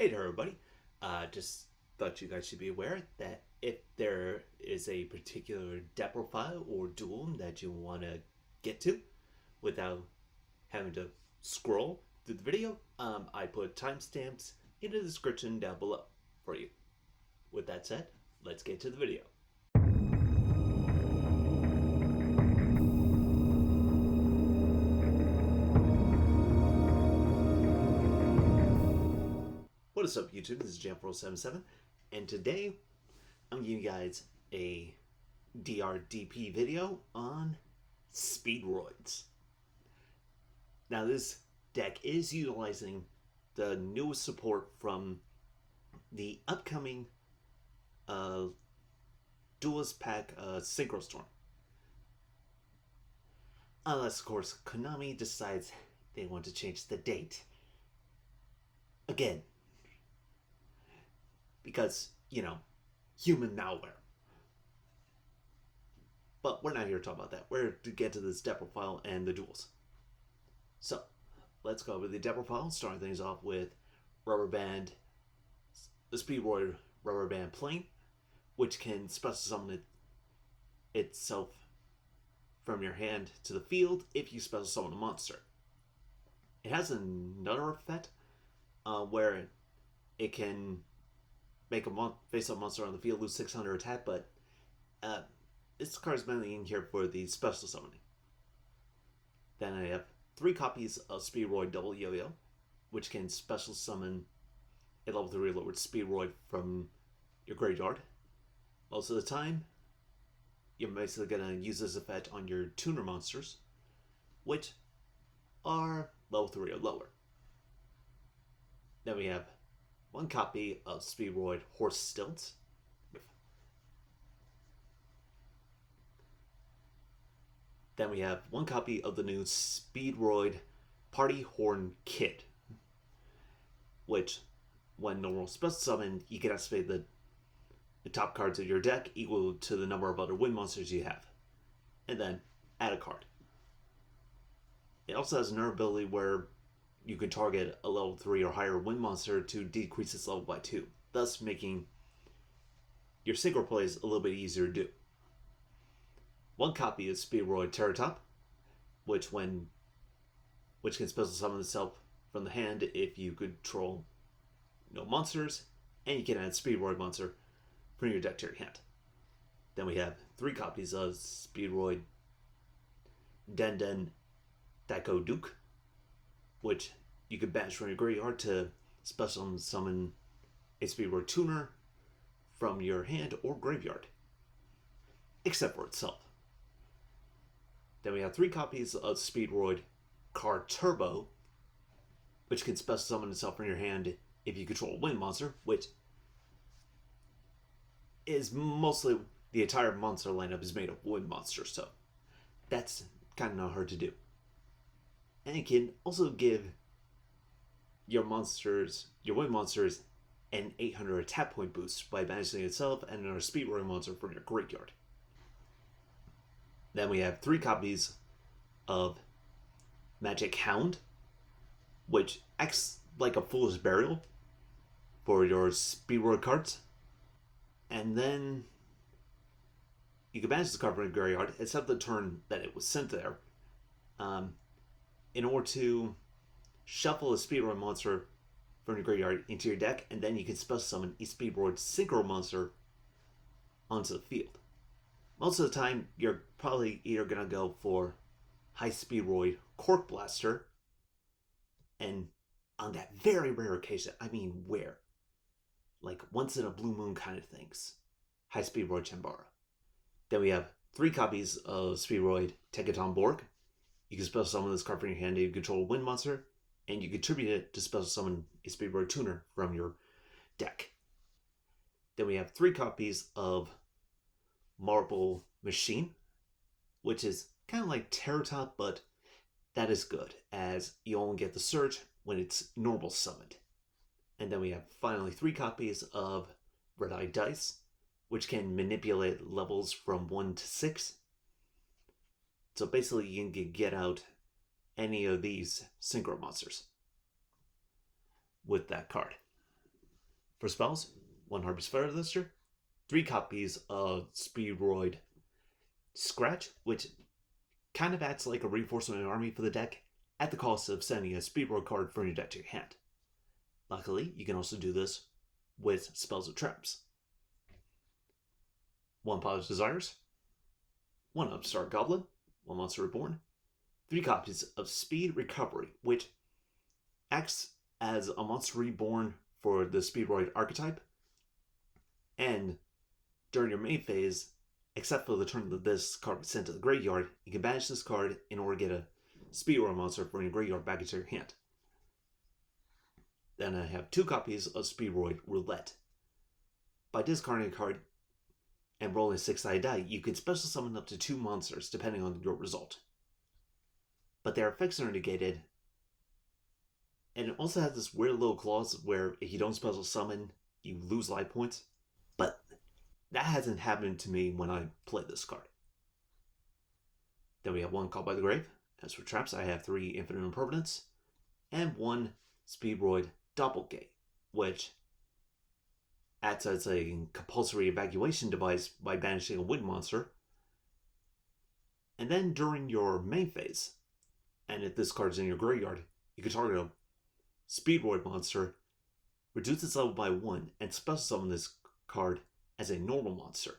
Hey there, everybody. Just thought you guys should be aware that if there is a particular depth profile or duel that you want to get to without having to scroll through the video, I put timestamps in the description down below for you. With that said, let's get to the video. What is up, YouTube? This is Jam477, and today I'm giving you guys a DRDP video on Speedroids. Now, this deck is utilizing the newest support from the upcoming Duels pack Synchro Storm. Unless, of course, Konami decides they want to change the date again. Because, human malware. But we're not here to talk about that. We're to get to this depth profile and the duels. So, let's go over the depth profile, starting things off with Rubber Band, the Speedroid Rubber Band Plane, which can special summon itself from your hand to the field if you special summon a monster. It has another effect where it can make a face-up monster on the field lose 600 attack, but this card is mainly in here for the special summoning. Then I have 3 copies of Speedroid Double Yo-Yo, which can special summon a level 3 lowered Speedroid from your graveyard. Most of the time, you're basically going to use this effect on your tuner monsters, which are level 3 or lower. Then we have 1 copy of Speedroid Horse Stilts. Then we have 1 copy of the new Speedroid Party Horn Kid, which, when normal special summon, you can activate the top cards of your deck equal to the number of other wind monsters you have, and then add a card. It also has another ability where you can target a level 3 or higher wind monster to decrease its level by 2, thus making your synchro plays a little bit easier to do. 1 copy of Speedroid Terratop, which can special summon itself from the hand if you control no monsters, and you can add Speedroid monster from your deck to your hand. Then we have 3 copies of Speedroid Den Daiko Duke, which you could banish from your graveyard to special summon a Speedroid tuner from your hand or graveyard, except for itself. Then we have 3 copies of Speedroid Car Turbo, which can special summon itself from your hand if you control a wind monster, which is mostly the entire monster lineup is made of wind monsters, so that's kind of not hard to do. And it can also give your wind monsters, an 800 attack point boost by banishing itself and another Speedroid monster from your graveyard. Then we have 3 copies of Magic Hound, which acts like a Foolish Burial for your Speedroid cards. And then you can banish the card from your graveyard, except the turn that it was sent there, in order to shuffle a Speedroid monster from your graveyard into your deck, and then you can special summon a Speedroid Synchro monster onto the field. Most of the time, you're probably either going to go for High Speedroid Cork Blaster, and on that very rare occasion, I mean rare, like once in a blue moon kind of things, High Speedroid Chambara. Then we have 3 copies of Speedroid Tegaton Borg. You can special summon this card from your hand to control a wind monster, and you contribute it to special summon a Speedroid tuner from your deck. Then we have 3 copies of Marble Machine, which is kind of like Terratop, but that is good, as you only get the surge when it's normal summoned. And then we have finally 3 copies of Red Eye Dice, which can manipulate levels from 1 to 6. So basically you can get out any of these synchro monsters with that card. For spells, 1 Harvest Fire Lister, 3 copies of Speedroid Scratch, which kind of acts like a reinforcement army for the deck at the cost of sending a Speedroid card from your deck to your hand. Luckily, you can also do this with spells of traps. 1 Pot of Desires, 1 Upstart Goblin, 1 Monster Reborn, 3 copies of Speed Recovery, which acts as a Monster Reborn for the Speedroid archetype, and during your main phase, except for the turn that this card is sent to the graveyard, you can banish this card in order to get a Speedroid monster from your graveyard back into your hand. Then I have 2 copies of Speedroid Roulette. By discarding a card and rolling a 6-sided die, you can special summon up to 2 monsters depending on your result. But their effects are negated, and it also has this weird little clause where if you don't special summon, you lose life points. But that hasn't happened to me when I play this card. Then we have 1 Call by the Grave. As for traps, I have 3 Infinite Impermanence and 1 Speedroid Doppelgate, which acts as a compulsory evacuation device by banishing a wind monster. And then during your main phase, and if this card is in your graveyard, you can target a Speedroid monster, reduce its level by 1, and special summon this card as a normal monster.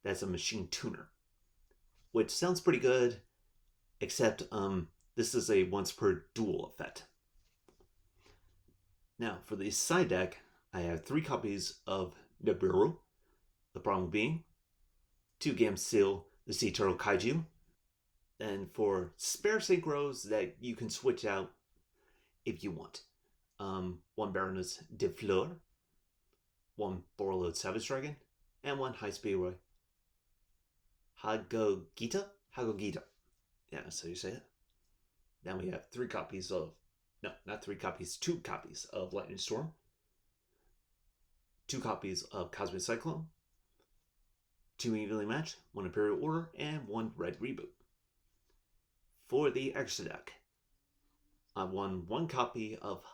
That's a machine tuner, which sounds pretty good, except this is a once per duel effect. Now, for the side deck, I have 3 copies of Nibiru, the problem being 2 Gamsil, the Sea Turtle Kaiju, and for spare synchros that you can switch out if you want, 1 Baroness de Fleur, 1 Borreload Savage Dragon, and 1 High Speedroid Hagogita? Yeah, that's how you say it. Then we have 2 copies of Lightning Storm, 2 copies of Cosmic Cyclone, 2 Evenly Matched, 1 Imperial Order, and 1 Red Reboot. For the extra deck, I won 1 copy of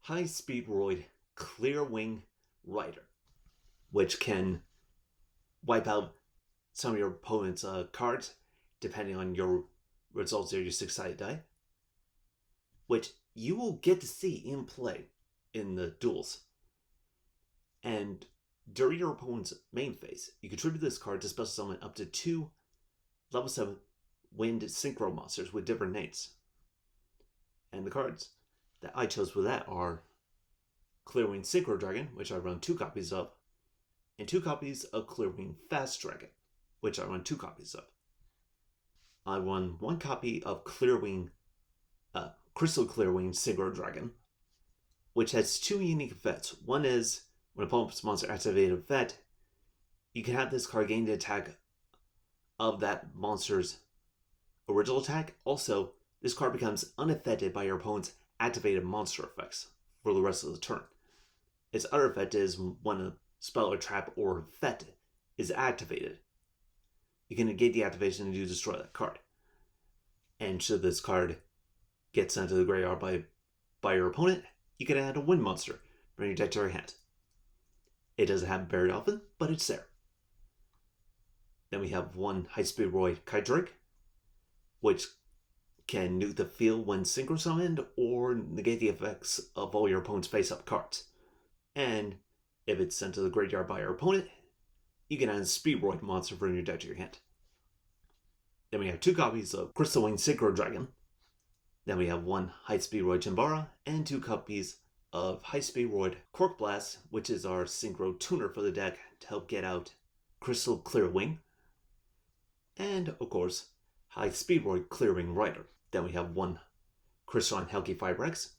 High Speedroid Clearwing Rider, which can wipe out some of your opponent's cards depending on your results of your 6-sided die, which you will get to see in play in the duels. And during your opponent's main phase, you contribute this card to special summon up to 2 level 7 wind synchro monsters with different names. And the cards that I chose for that are Clearwing Synchro Dragon, which I run 2 copies of, and 2 copies of Clearwing Fast Dragon, which I run 2 copies of. I won 1 copy of Clearwing, Crystal Clearwing Synchro Dragon, which has 2 unique effects. One is, when opponent's monster activates an effect, you can have this card gain the attack of that monster's original attack. Also, this card becomes unaffected by your opponent's activated monster effects for the rest of the turn. Its other effect is when a spell or trap or effect is activated, you can negate the activation and you destroy that card. And should this card get sent to the graveyard by your opponent, you can add a wind monster from your deck to your hand. It doesn't happen very often, but it's there. Then we have 1 High Speedroid Kydrake, which can nuke the field when synchro summoned or negate the effects of all your opponent's face-up cards. And if it's sent to the graveyard by your opponent, you can add a Speedroid monster from your deck to your hand. Then we have 2 copies of Crystal Wing Synchro Dragon. Then we have 1 High Speedroid Chimbara and 2 copies of High Speedroid Cork Blast, which is our synchro tuner for the deck to help get out Crystal Clearwing. And, of course, High Speedroid Clearwing Rider. Then we have 1 Crystalline Helki Firex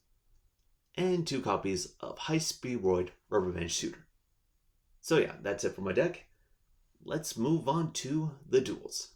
and 2 copies of High Speedroid Rubberband Shooter. So yeah, that's it for my deck. Let's move on to the duels.